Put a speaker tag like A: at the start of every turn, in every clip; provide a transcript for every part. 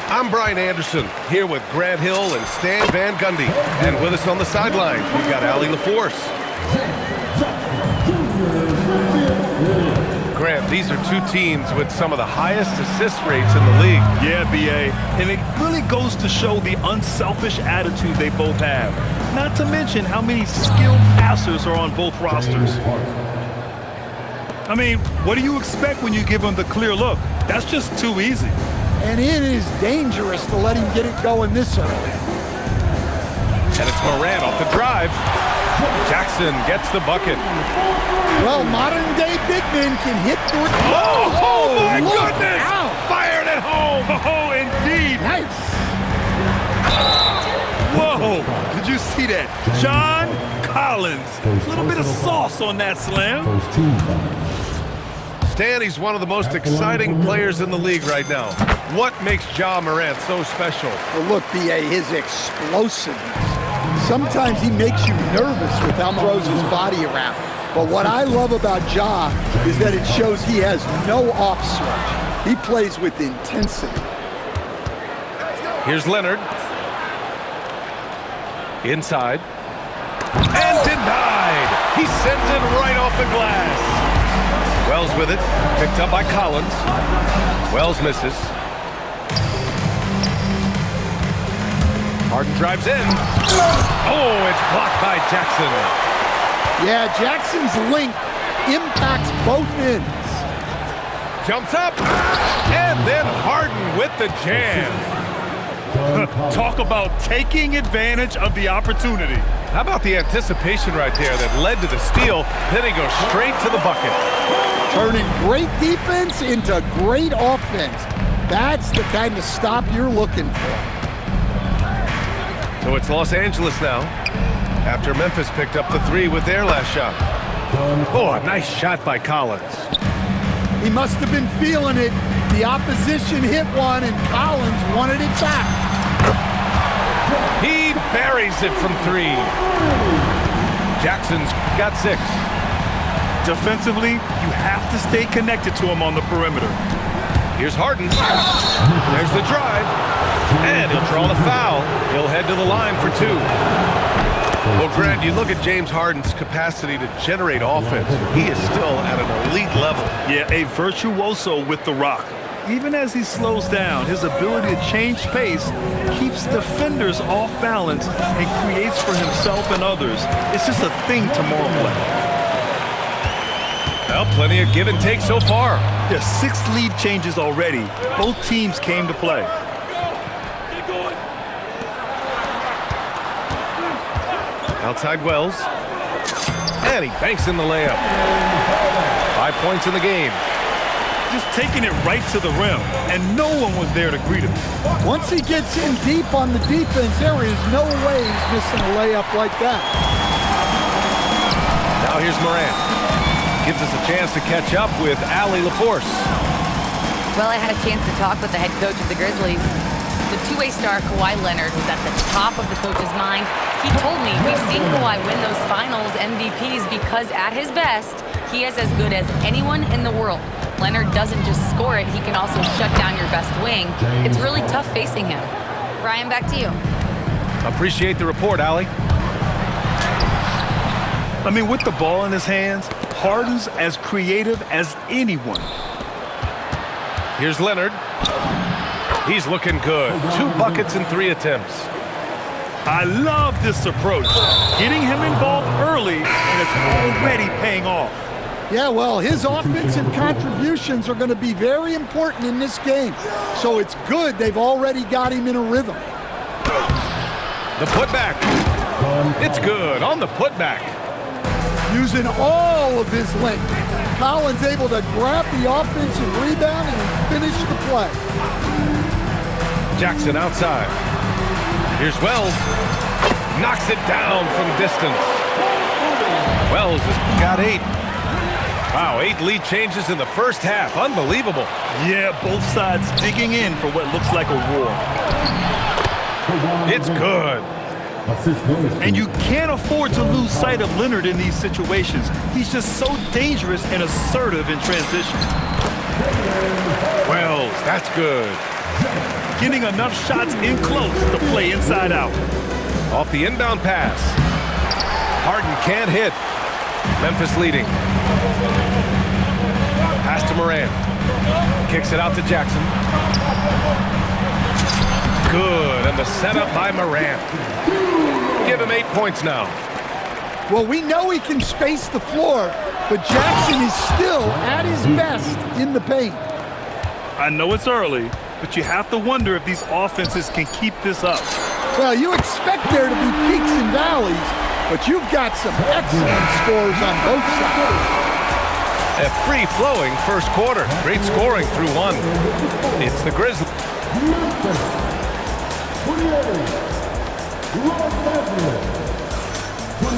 A: I'm Brian Anderson, here with Grant Hill and Stan Van Gundy. And with us on the sidelines, we've got Allie LaForce. Grant, these are two teams with some of the highest assist rates in the league.
B: Yeah, B.A., and it really goes to show the unselfish attitude they both have. Not to mention how many skilled passers are on both rosters. I mean, what do you expect when you give them the clear look? That's just too easy.
C: And it is dangerous to let him get it going this early.
A: And it's Morant off the drive. Jackson gets the bucket.
C: Well, modern-day big men can hit the...
B: Oh my goodness!
C: Out.
B: Fired at home! Oh, indeed!
C: Nice.
B: Whoa! Did you see that? John Collins. A little bit of sauce on that slam.
A: Stan, he's one of the most exciting players in the league right now. What makes Ja Morant so special?
C: Well, look, B.A., his explosiveness. Sometimes he makes you nervous with how he throws his body around. But what I love about Ja is that it shows he has no off switch. He plays with intensity.
A: Here's Leonard. Inside. And denied! He sends it right off the glass. Wells with it, picked up by Collins. Wells misses. Harden drives in. Oh, it's blocked by Jackson.
C: Yeah, Jackson's length impacts both ends.
A: Jumps up, and then Harden with the jam.
B: Talk about taking advantage of the opportunity.
A: How about the anticipation right there that led to the steal, then he goes straight to the bucket.
C: Turning great defense into great offense. That's the kind of stop you're looking for.
A: So it's Los Angeles now, after Memphis picked up the three with their last shot. Oh, a nice shot by Collins.
C: He must have been feeling it. The opposition hit one, and Collins wanted it back.
A: He buries it from three. Jackson's got 6.
B: Defensively, you have to stay connected to him on the perimeter.
A: Here's Harden. There's the drive. And he'll draw the foul. He'll head to the line for 2. Well, Grant, you look at James Harden's capacity to generate offense. He is still at an elite level.
B: Yeah, a virtuoso with the rock. Even as he slows down, his ability to change pace keeps defenders off balance and creates for himself and others. It's just a thing tomorrow play.
A: Well, plenty of give and take so far.
B: There's 6 lead changes already. Both teams came to play.
A: Outside Wells. And he banks in the layup. 5 points in the game.
B: Just taking it right to the rim, and no one was there to greet him.
C: Once he gets in deep on the defense, there is no way he's missing a layup like that.
A: Now here's Morant. Gives us a chance to catch up with Allie LaForce.
D: Well, I had a chance to talk with the head coach of the Grizzlies. The two-way star Kawhi Leonard was at the top of the coach's mind. He told me we've seen Kawhi win those finals MVPs because at his best, he is as good as anyone in the world. Leonard doesn't just score it, he can also shut down your best wing. It's really tough facing him. Brian, back to you.
A: Appreciate the report, Allie.
B: I mean, with the ball in his hands, Harden's as creative as anyone.
A: Here's Leonard. He's looking good. 2 buckets in 3 attempts.
B: I love this approach. Getting him involved early, and it's already paying off.
C: Yeah, well, his offensive contributions are going to be very important in this game. So it's good they've already got him in a rhythm.
A: The putback. It's good on the putback.
C: Using all of his length. Collins able to grab the offensive rebound and finish the play.
A: Jackson outside. Here's Wells. Knocks it down from distance. Wells has got 8. Wow, 8 lead changes in the first half. Unbelievable.
B: Yeah, both sides digging in for what looks like a war.
A: It's good.
B: And you can't afford to lose sight of Leonard in these situations. He's just so dangerous and assertive in transition.
A: Wells, that's good.
B: getting enough shots in close to play inside out.
A: Off the inbound pass. Harden can't hit. Memphis leading. Pass to Morant. Kicks it out to Jackson. Good, and the setup by Morant. Give him 8 points now.
C: Well, we know he can space the floor, but Jackson is still at his best in the paint.
B: I know it's early, but you have to wonder if these offenses can keep this up.
C: Well, you expect there to be peaks and valleys, but you've got some excellent scores on both sides.
A: A free-flowing first quarter. Great scoring through one. It's the Grizzlies.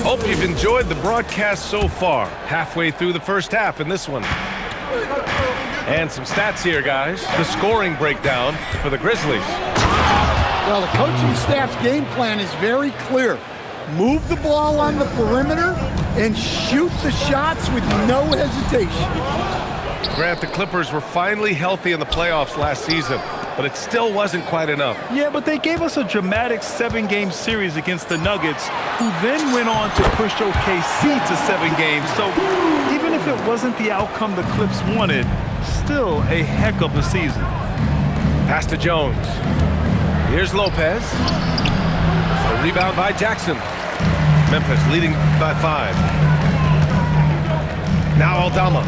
A: Hope you've enjoyed the broadcast so far. Halfway through the first half in this one. And some stats here, guys. The scoring breakdown for the Grizzlies.
C: Well, the coaching staff's game plan is very clear. Move the ball on the perimeter and shoot the shots with no hesitation.
A: Grant, the Clippers were finally healthy in the playoffs last season, but it still wasn't quite enough.
B: Yeah, but they gave us a dramatic 7-game series against the Nuggets, who then went on to push OKC to 7 games. So even if it wasn't the outcome the Clips wanted, still a heck of a season.
A: Pass to Jones. Here's Lopez. The rebound by Jackson. Memphis leading by 5. Now Aldama.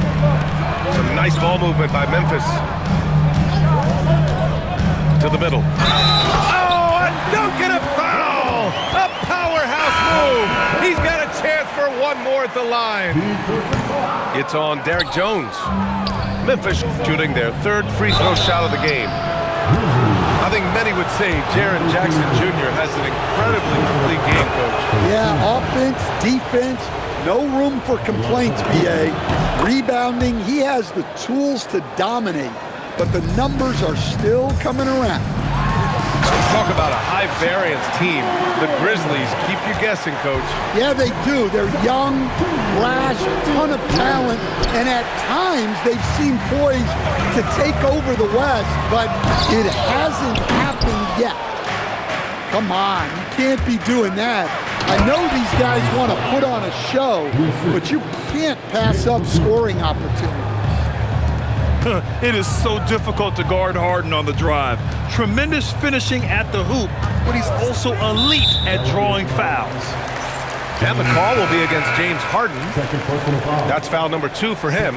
A: Some nice ball movement by Memphis. To the middle. Oh, a dunk and a foul! A powerhouse move! He's got a chance for one more at the line. It's on Derek Jones. Memphis shooting their 3rd free throw shot of the game. I think many would say Jaren Jackson Jr. has an incredibly complete game, Coach.
C: Yeah, offense, defense, no room for complaints, B.A. Rebounding, he has the tools to dominate, but the numbers are still coming around.
A: Talk about a high-variance team. The Grizzlies keep you guessing, Coach.
C: Yeah, they do. They're young, brash, a ton of talent, and at times they've seemed poised to take over the West, but it hasn't happened yet. Come on, you can't be doing that. I know these guys want to put on a show, but you can't pass up scoring opportunities.
B: It is so difficult to guard Harden on the drive. Tremendous finishing at the hoop, but he's also elite at drawing fouls.
A: And the call will be against James Harden. That's foul number 2 for him.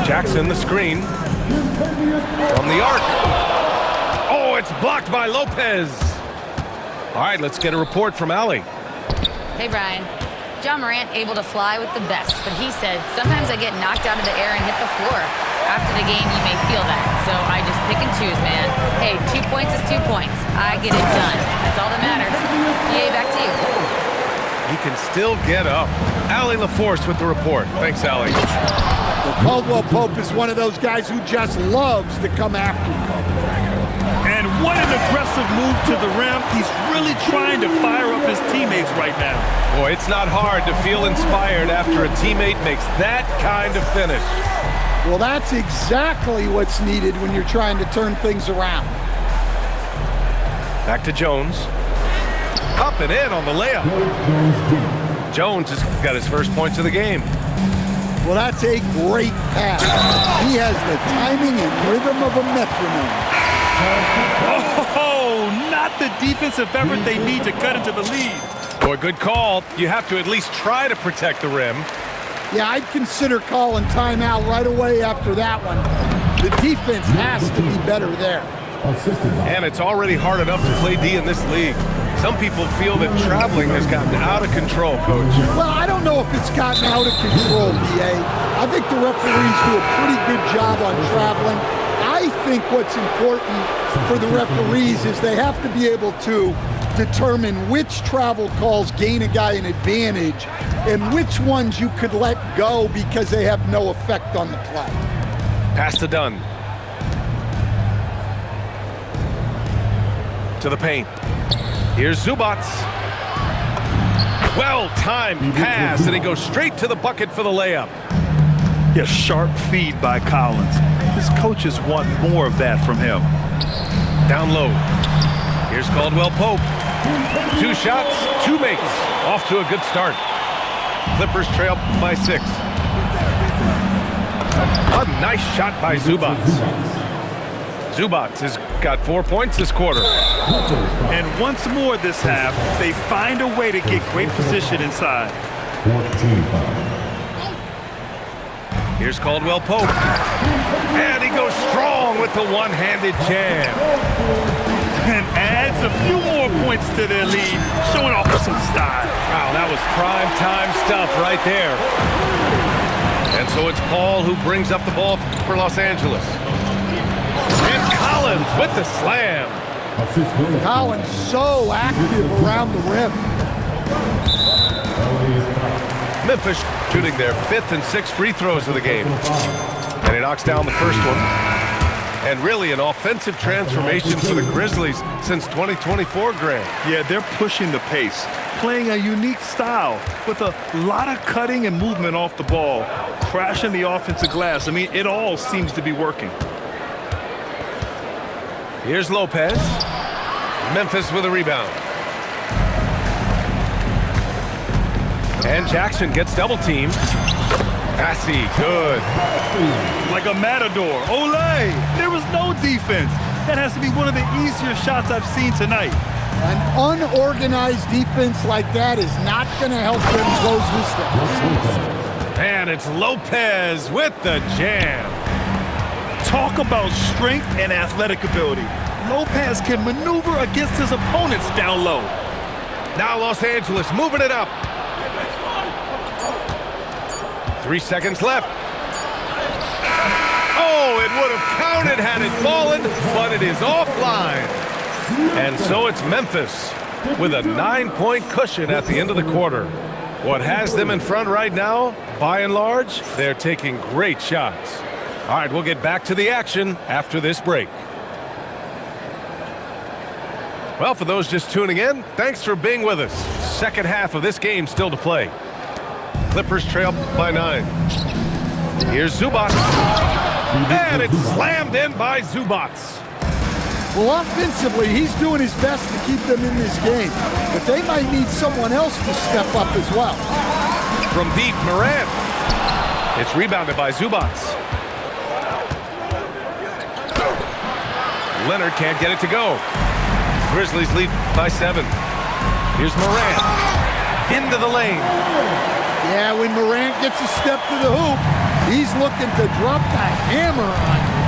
A: Jackson, the screen. From the arc. Oh, it's blocked by Lopez. All right, let's get a report from Allie.
D: Hey, Brian. John Morant able to fly with the best, but he said, sometimes I get knocked out of the air and hit the floor. After the game, you may feel that, so I just pick and choose, man. Hey, 2 points is 2 points. I get it done. That's all that matters. Yay, back to you.
A: He can still get up. Allie LaForce with the report. Thanks, Allie.
C: Well, Caldwell Pope is one of those guys who just loves to come after you.
B: And what an aggressive move to the rim. He's really trying to fire up his teammates right now.
A: Boy, it's not hard to feel inspired after a teammate makes that kind of finish.
C: Well, that's exactly what's needed when you're trying to turn things around.
A: Back to Jones. Up and in on the layup. Jones has got his first points of the game.
C: Well, that's a great pass. He has the timing and rhythm of a metronome.
B: Oh, not the defensive effort they need to cut into the lead.
A: Boy, good call. You have to at least try to protect the rim.
C: Yeah, I'd consider calling timeout right away after that one. The defense has to be better there.
A: And it's already hard enough to play D in this league. Some people feel that traveling has gotten out of control, Coach.
C: Well, I don't know if it's gotten out of control, B.A. I think the referees do a pretty good job on traveling. I think what's important for the referees is they have to be able to determine which travel calls gain a guy an advantage and which ones you could let go because they have no effect on the play.
A: Pass to Dunn. To the paint. Here's Zubats. Well-timed pass, and he goes straight to the bucket for the layup.
B: Yeah, sharp feed by Collins. His coaches want more of that from him.
A: Down low. Here's Caldwell Pope. 2 shots, 2 makes. Off to a good start. Clippers trail by 6. A nice shot by Zubats. Zubats has got 4 points this quarter.
B: And once more this half, they find a way to get great position inside.
E: 14
A: Here's Caldwell Pope. And he goes strong with the one-handed jam.
B: And adds a few more points to their lead, showing off some style.
A: Wow, that was prime time stuff right there. And so it's Paul who brings up the ball for Los Angeles. And Collins with the slam.
C: Collins so active around the rim.
A: Memphis shooting their 5th and 6th free throws of the game. And he knocks down the first one. And really an offensive transformation for the Grizzlies since 2024, Grant.
B: Yeah, they're pushing the pace, playing a unique style with a lot of cutting and movement off the ball, crashing the offensive glass. I mean, it all seems to be working.
A: Here's Lopez. Memphis with a rebound. And Jackson gets double teamed. Passy, good.
B: Like a matador. Olé! There was no defense. That has to be one of the easier shots I've seen tonight.
C: An unorganized defense like that is not going to help them close this deficit.
A: And it's Lopez with the jam.
B: Talk about strength and athletic ability. Lopez can maneuver against his opponents down low.
A: Now Los Angeles moving it up. 3 seconds left. Oh, it would have counted had it fallen, but it is offline. And so it's Memphis with a 9-point cushion at the end of the quarter. What has them in front right now, by and large, they're taking great shots. All right, we'll get back to the action after this break. Well, for those just tuning in, thanks for being with us. Second half of this game still to play. Clippers trail by 9. Here's Zubats. And it's slammed in by Zubats.
C: Well, offensively, he's doing his best to keep them in this game, but they might need someone else to step up as well.
A: From deep, Morant. It's rebounded by Zubats. Leonard can't get it to go. Grizzlies lead by 7. Here's Morant. Into the lane.
C: Yeah, when Morant gets a step to the hoop, he's looking to drop the hammer on you.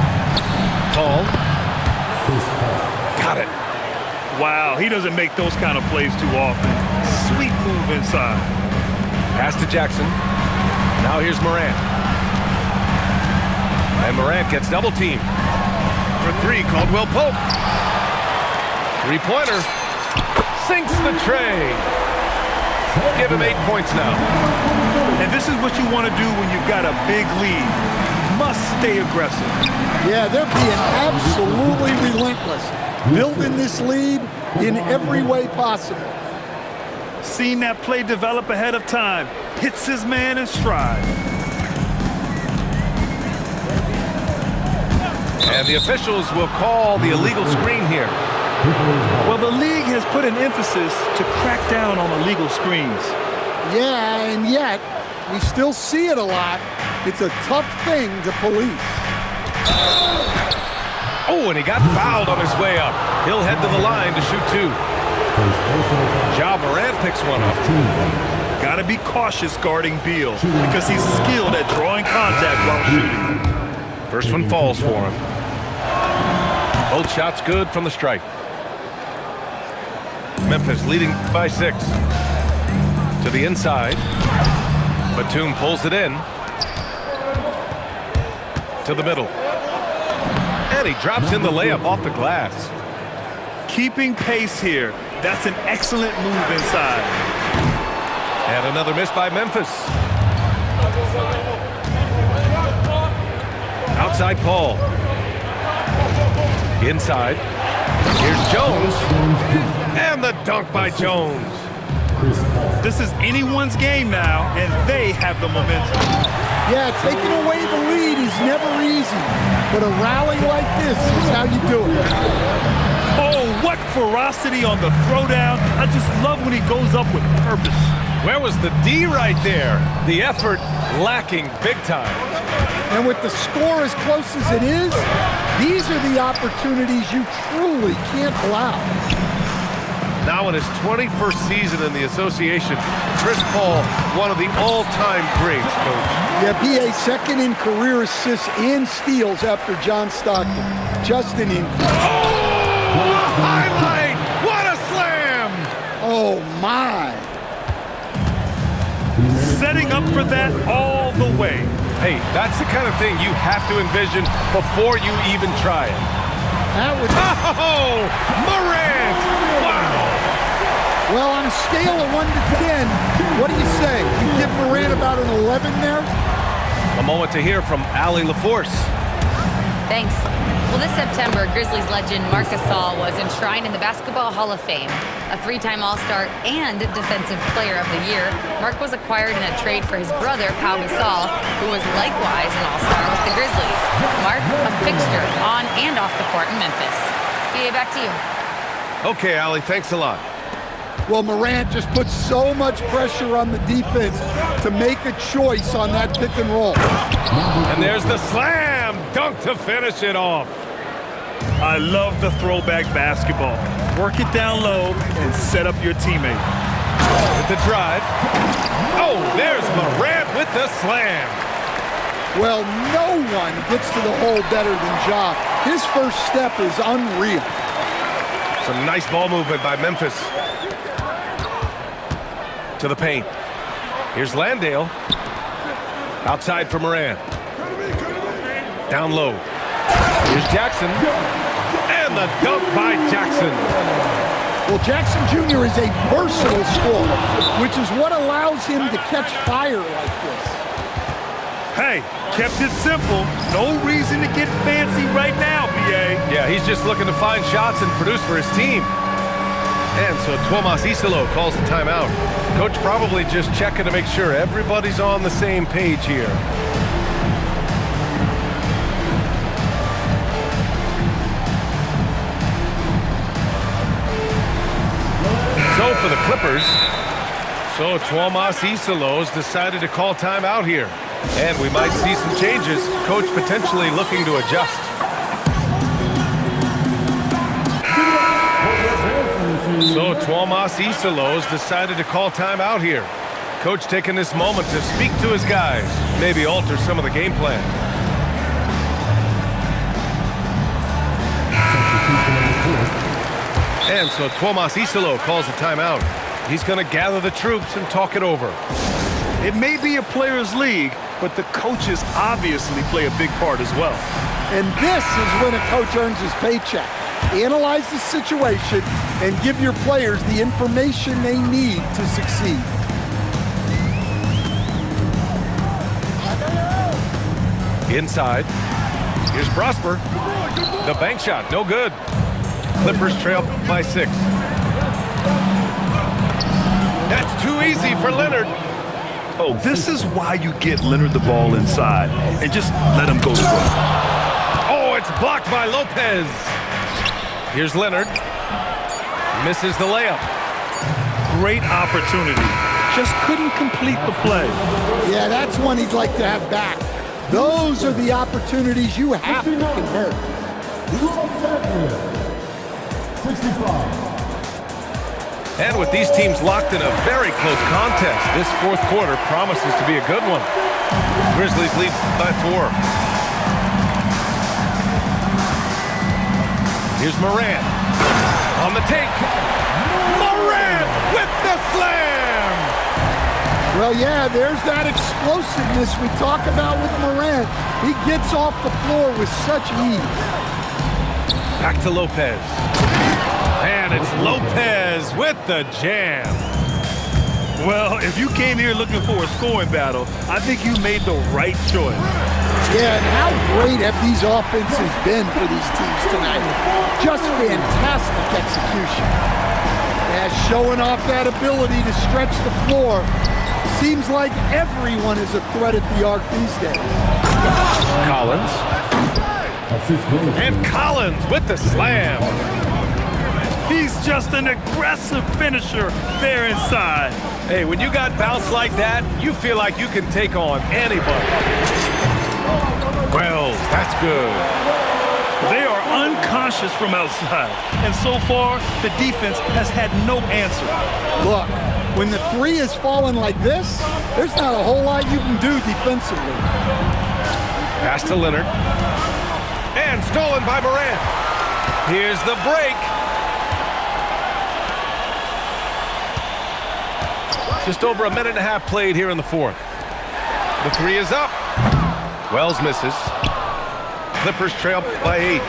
A: Paul. Got it.
B: Wow, he doesn't make those kind of plays too often. Sweet move inside.
A: Pass to Jackson. Now here's Morant. And Morant gets double teamed. For 3, Caldwell Pope. 3-pointer. Sinks the tray. Give him 8 points now.
B: And this is what you want to do when you've got a big lead. Must stay aggressive.
C: Yeah, they're being absolutely relentless, building this lead in every way possible.
B: Seen that play develop ahead of time. Hits his man in stride.
A: And the officials will call the illegal screen here.
B: Well, the league has put an emphasis to crack down on illegal screens.
C: Yeah, and yet, we still see it a lot. It's a tough thing to police.
A: Oh, and he got fouled on his way up. He'll head to the line to shoot 2. Ja Morant picks one up.
B: Got to be cautious guarding Beal because he's skilled at drawing contact while shooting.
A: First one falls for him. Both shots good from the stripe. Memphis leading by 6. To the inside. Batum pulls it in. To the middle. And he drops in the layup off the glass.
B: Keeping pace here. That's an excellent move inside.
A: And another miss by Memphis. Outside Paul. Inside. Here's Jones. And the dunk by Jones.
B: This is anyone's game now, and they have the momentum.
C: Yeah, taking away the lead is never easy, but a rally like this is how you do it.
B: Oh, what ferocity on the throwdown. I just love when he goes up with purpose.
A: Where was the D right there? The effort lacking big time.
C: And with the score as close as it is, these are the opportunities you truly can't allow.
A: Now in his 21st season in the association, Chris Paul, one of the all-time greats, Coach.
C: Yeah, BA second in career assists and steals after John Stockton. Justin in.
A: Oh, highlight! What a slam!
C: Oh, my.
B: Setting up for that all the way.
A: Hey, that's the kind of thing you have to envision before you even try it.
C: That would.
A: Oh, Morant! Wow!
C: Well, on a scale of 1 to 10, what do you say? You give Morant about an 11 there?
A: A moment to hear from Allie LaForce.
D: Thanks. Well, this September, Grizzlies legend Marc Gasol was enshrined in the Basketball Hall of Fame. A three-time All-Star and Defensive Player of the Year, Marc was acquired in a trade for his brother, Pau Gasol, who was likewise an All-Star with the Grizzlies. Marc, a fixture on and off the court in Memphis. BA, back to you.
A: Okay, Allie, thanks a lot.
C: Well, Morant just put so much pressure on the defense to make a choice on that pick and roll.
A: And there's the slam dunk to finish it off.
B: I love the throwback basketball. Work it down low and set up your teammate.
A: With the drive. Oh, there's Morant with the slam.
C: Well, no one gets to the hole better than Ja. His first step is unreal.
A: Some nice ball movement by Memphis. To the paint. Here's Landale. Outside for Morant. Down low. Here's Jackson. And the dunk by Jackson.
C: Well, Jackson Jr. is a versatile scorer, which is what allows him to catch fire like this.
B: Hey, kept it simple. No reason to get fancy right now, BA.
A: Yeah, he's just looking to find shots and produce for his team. And so Tuomas Isalo calls the timeout. Coach probably just checking to make sure everybody's on the same page here. So for the Clippers, Tuomas Isalo's decided to call timeout here. And we might see some changes. Coach potentially looking to adjust. So Tuomas Isalo's decided to call timeout here. Coach taking this moment to speak to his guys, maybe alter some of the game plan. And so Tuomas Isalo calls a timeout. He's going to gather the troops and talk it over.
B: It may be a players' league, but the coaches obviously play a big part as well.
C: And this is when a coach earns his paycheck. Analyze the situation and give your players the information they need to succeed.
A: Inside. Here's Prosper. The bank shot, no good. Clippers trail by 6. That's too easy for Leonard.
B: Oh, this is why you get Leonard the ball inside and just let him go to work.
A: Oh, it's blocked by Lopez. Here's Leonard. Misses the layup.
B: Great opportunity. Just couldn't complete the play.
C: Yeah, that's one he'd like to have back. Those are the opportunities you have to convert.
E: 65.
A: And with these teams locked in a very close contest, this fourth quarter promises to be a good one. Grizzlies lead by 4. Here's Morant. On the take. Morant with the slam!
C: Well, yeah, there's that explosiveness we talk about with Morant. He gets off the floor with such ease.
A: Back to Lopez. And it's Lopez with the jam.
B: Well, if you came here looking for a scoring battle, I think you made the right choice.
C: Yeah, and how great have these offenses been for these teams tonight? Just fantastic execution. Yeah, showing off that ability to stretch the floor. Seems like everyone is a threat at the arc these days.
A: Collins. And Collins with the slam.
B: He's just an aggressive finisher there inside.
A: Hey, when you got bounce like that, you feel like you can take on anybody. Wells, that's good.
B: They are unconscious from outside, and so far, the defense has had no answer.
C: Look, when the three is falling like this, there's not a whole lot you can do defensively.
A: Pass to Leonard. And stolen by Morant. Here's the break. Just over a minute and a half played here in the fourth. The three is up. Wells misses. Clippers trail by 8.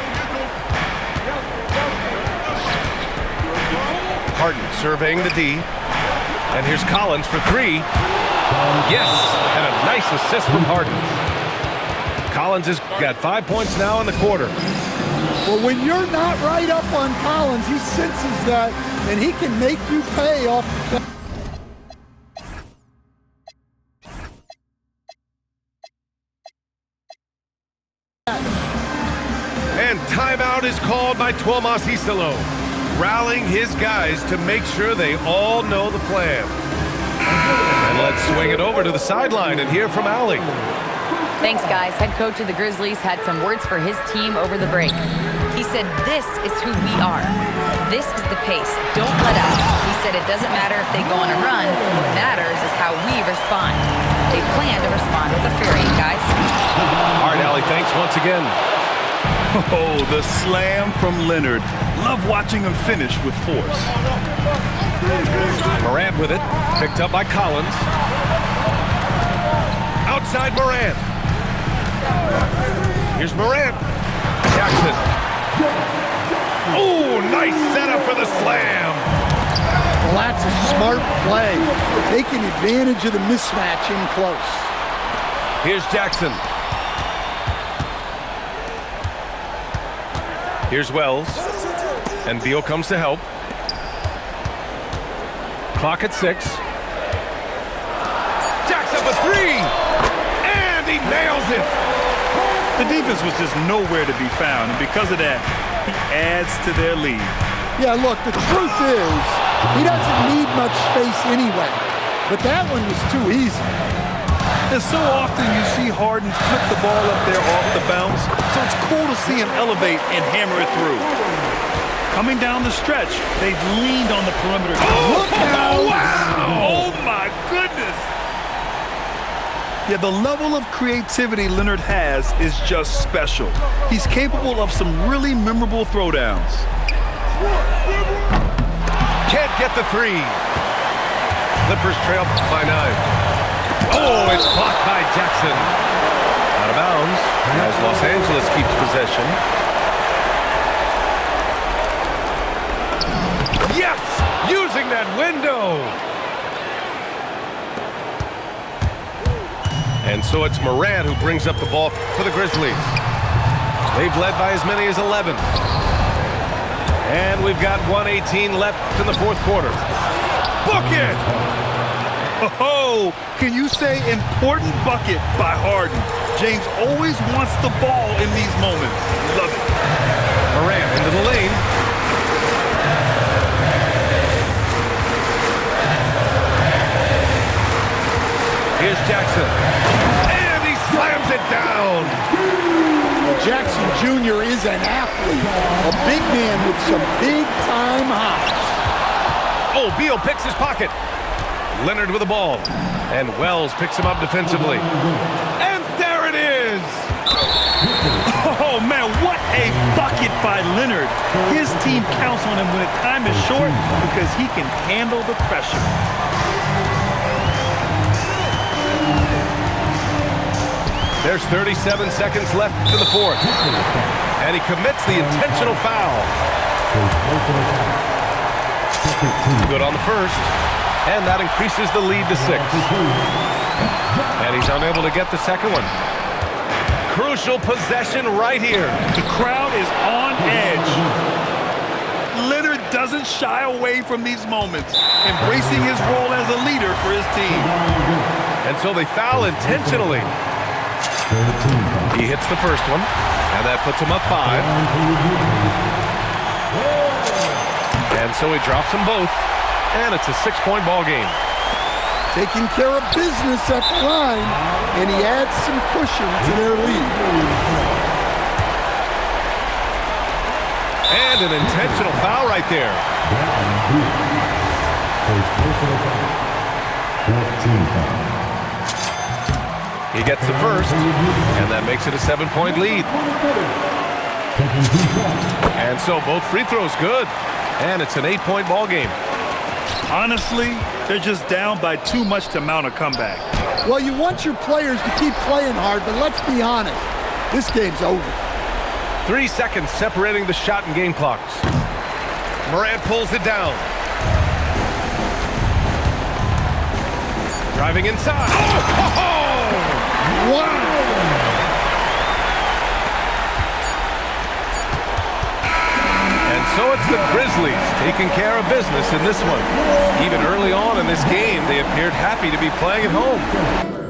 A: Harden surveying the D. And here's Collins for 3. Yes, and a nice assist from Harden. Collins has got 5 points now in the quarter.
C: Well, when you're not right up on Collins, he senses that, and he can make you pay off the
A: And timeout is called by Tuomas Isalo, rallying his guys to make sure they all know the plan. And let's swing it over to the sideline and hear from Allie.
D: Thanks, guys. Head coach of the Grizzlies had some words for his team over the break. He said, "This is who we are. This is the pace. Don't let up." He said it doesn't matter if they go on a run. What matters is how we respond. They plan to respond with a fury, guys.
A: All right, Allie, thanks once again.
B: Oh, the slam from Leonard. Love watching him finish with force.
A: Morant with it, picked up by Collins. Outside Morant. Here's Morant. Jackson. Oh, nice setup for the slam.
C: Well, that's a smart play, taking advantage of the mismatch in close.
A: Here's Jackson. Here's Wells. And Beal comes to help. Clock at 6. Jacks up a 3. And he nails it.
B: The defense was just nowhere to be found, and because of that, he adds to their lead.
C: Yeah, look, the truth is, he doesn't need much space anyway. But that one was too easy.
B: And so often you see Harden flip the ball up there off the bounce, so it's cool to see him elevate and hammer it through. Coming down the stretch, they've leaned on the perimeter.
C: Look out!
B: Wow! Oh, my goodness! Yeah, the level of creativity Leonard has is just special. He's capable of some really memorable throwdowns.
A: Can't get the 3. Clippers trail by 9. Oh, it's blocked by Jackson. Out of bounds as Los Angeles keeps possession. Yes! Using that window! And so it's Morant who brings up the ball for the Grizzlies. They've led by as many as 11. And we've got 1:18 left in the fourth quarter. Book it!
B: Oh, can you say important bucket by Harden? James always wants the ball in these moments. Love it.
A: Morant into the lane. Here's Jackson. And he slams it down.
C: Jackson Jr. is an athlete, a big man with some big-time hops.
A: Oh, Beal picks his pocket. Leonard with the ball. And Wells picks him up defensively. And there it is!
B: Oh, man, what a bucket by Leonard. His team counts on him when time is short because he can handle the pressure.
A: There's 37 seconds left to the fourth. And he commits the intentional foul. Good on the first. And that increases the lead to 6. And he's unable to get the second one. Crucial possession right here.
B: The crowd is on edge. Leonard does doesn't shy away from these moments, embracing his role as a leader for his team.
A: And so they foul intentionally. He hits the first one, and that puts him up 5. And so he drops them both, and it's a 6-point ball game.
C: Taking care of business at the line, and he adds some cushion to their lead.
A: And an intentional foul right there. He gets the first, and that makes it a 7-point lead. And so both free throws good, and it's an 8-point ball game.
B: Honestly, they're just down by too much to mount a comeback.
C: Well, you want your players to keep playing hard, but let's be honest, this game's over.
A: 3 seconds separating the shot and game clocks. Morant pulls it down. Driving inside.
C: Wow!
A: And so it's the Grizzlies taking care of business in this one. Even early on in this game, they appeared happy to be playing at home.